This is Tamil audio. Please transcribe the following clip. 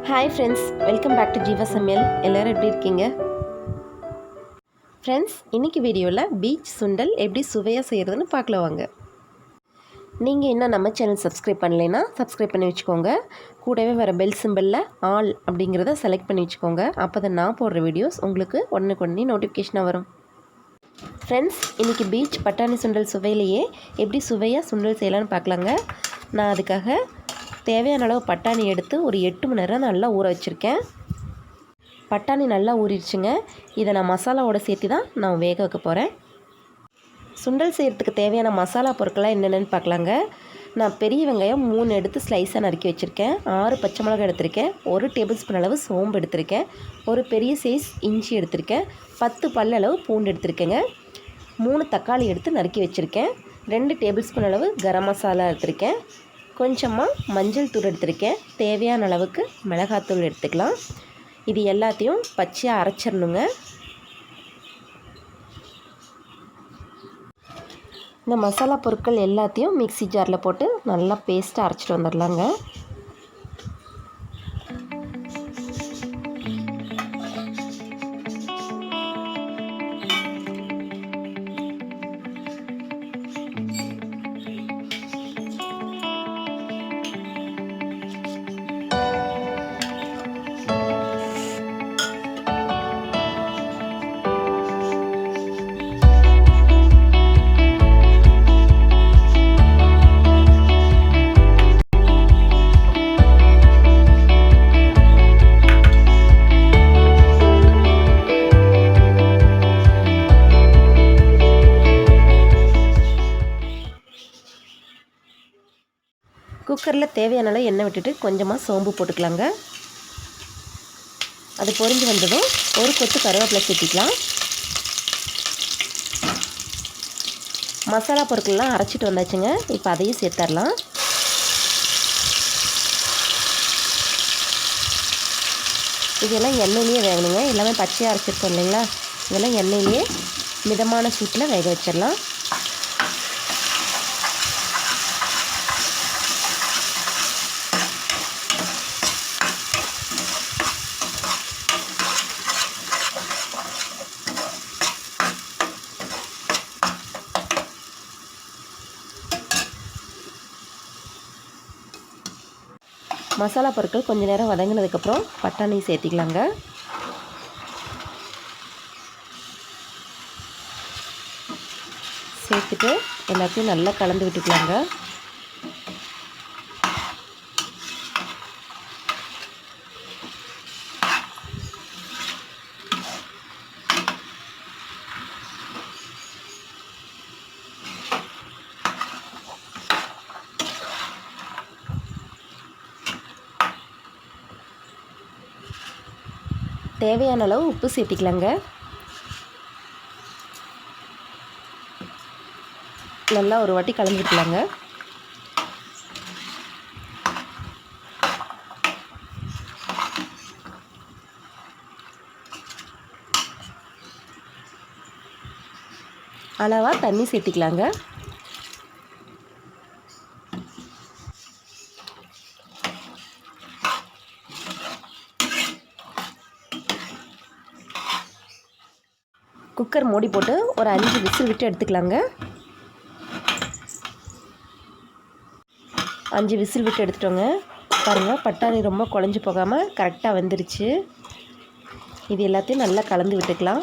Hi friends, welcome back to Jeeva Samayal. எல்லோரும் எப்படி இருக்கீங்க ஃப்ரெண்ட்ஸ்? இன்றைக்கி வீடியோவில் பீச் சுண்டல் எப்படி சுவையாக செய்கிறதுன்னு பார்க்கலாம் வாங்க. நீங்கள் இன்னும் நம்ம சேனல் சப்ஸ்கிரைப் பண்ணலைன்னா சப்ஸ்கிரைப் பண்ணி வச்சுக்கோங்க. கூடவே வர பெல் சிம்பிளில் ஆல் அப்படிங்கிறத செலக்ட் பண்ணி வச்சுக்கோங்க. அப்போ தான் நான் போடுற வீடியோஸ் உங்களுக்கு உடனே நோட்டிஃபிகேஷனாக வரும். ஃப்ரெண்ட்ஸ், இன்றைக்கி பீச் பட்டாணி சுண்டல் சுவையிலேயே எப்படி சுவையாக சுண்டல் செய்யலான்னு பார்க்கலாங்க. நான் அதுக்காக தேவையான அளவு பட்டாணி எடுத்து ஒரு 8 மணி நேரம் நல்லா ஊற வச்சுருக்கேன். பட்டாணி நல்லா ஊறிடுச்சுங்க. இதை நான் மசாலாவோட சேர்த்து தான் நான் வேக வைக்க போகிறேன். சுண்டல் செய்கிறதுக்கு தேவையான மசாலா பொருட்கள்லாம் என்னென்னு பார்க்கலாங்க. நான் பெரிய வெங்காயம் 3 எடுத்து ஸ்லைஸாக நறுக்கி வச்சுருக்கேன். 6 பச்சை மிளகாய் எடுத்திருக்கேன். 1 டேபிள் ஸ்பூன் அளவு சோம்பு எடுத்திருக்கேன். ஒரு பெரிய சைஸ் இஞ்சி எடுத்திருக்கேன். 10 பல் அளவு பூண்டு எடுத்திருக்கேங்க. 3 தக்காளி எடுத்து நறுக்கி வச்சுருக்கேன். 2 டேபிள் ஸ்பூன் அளவு கரம் மசாலா எடுத்திருக்கேன். கொஞ்சமாக மஞ்சள் தூள் எடுத்திருக்கேன். தேவையான அளவுக்கு மிளகாத்தூள் எடுத்துக்கலாம். இது எல்லாத்தையும் பச்சையாக அரைச்சிடணுங்க. இந்த மசாலா பொருட்கள் எல்லாத்தையும் மிக்ஸி ஜாரில் போட்டு நல்லா பேஸ்ட்டாக அரைச்சிட்டு வந்துடலாங்க. குக்கரில் தேவையான அளவு எண்ணெய் விட்டுட்டு கொஞ்சமாக சோம்பு போட்டுக்கலாங்க. அது பொரிஞ்சு வந்ததும் ஒரு கொத்து கருவேப்பிலை சேர்த்திக்கலாம். மசாலா பொருட்கள்லாம் அரைச்சிட்டு வந்தாச்சுங்க. இப்போ அதையும் சேர்த்துடலாம். இதெல்லாம் எண்ணெயிலேயே வேகணுங்க. எல்லாமே பச்சையாக அரைச்சிருக்கோம் இல்லைங்களா? இதெல்லாம் எண்ணெயிலேயே மிதமான சூட்டில் வேக வச்சிடலாம். மசாலா பொருட்கள் கொஞ்சம் நேரம் வதங்கினதுக்கப்புறம் பட்டாணி சேர்த்திக்கலாங்க. சேர்த்துட்டு எல்லாத்தையும் நல்லா கலந்து விட்டுக்கலாங்க. தேவையான அளவு உப்பு சேர்த்திக்கலாங்க. நல்லா ஒரு வாட்டி கலந்துக்கலாங்க. அளவாக தண்ணி சேர்த்திக்கலாங்க. குக்கர் மூடி போட்டு ஒரு 5 விசில் விட்டு எடுத்துக்கலாங்க. 5 விசில் விட்டு எடுத்துட்டோங்க. பாருங்கள், பட்டாணி ரொம்ப குழஞ்சி போகாமல் கரெக்டாக வெந்துருச்சு. இது எல்லாத்தையும் நல்லா கலந்து விட்டுக்கலாம்.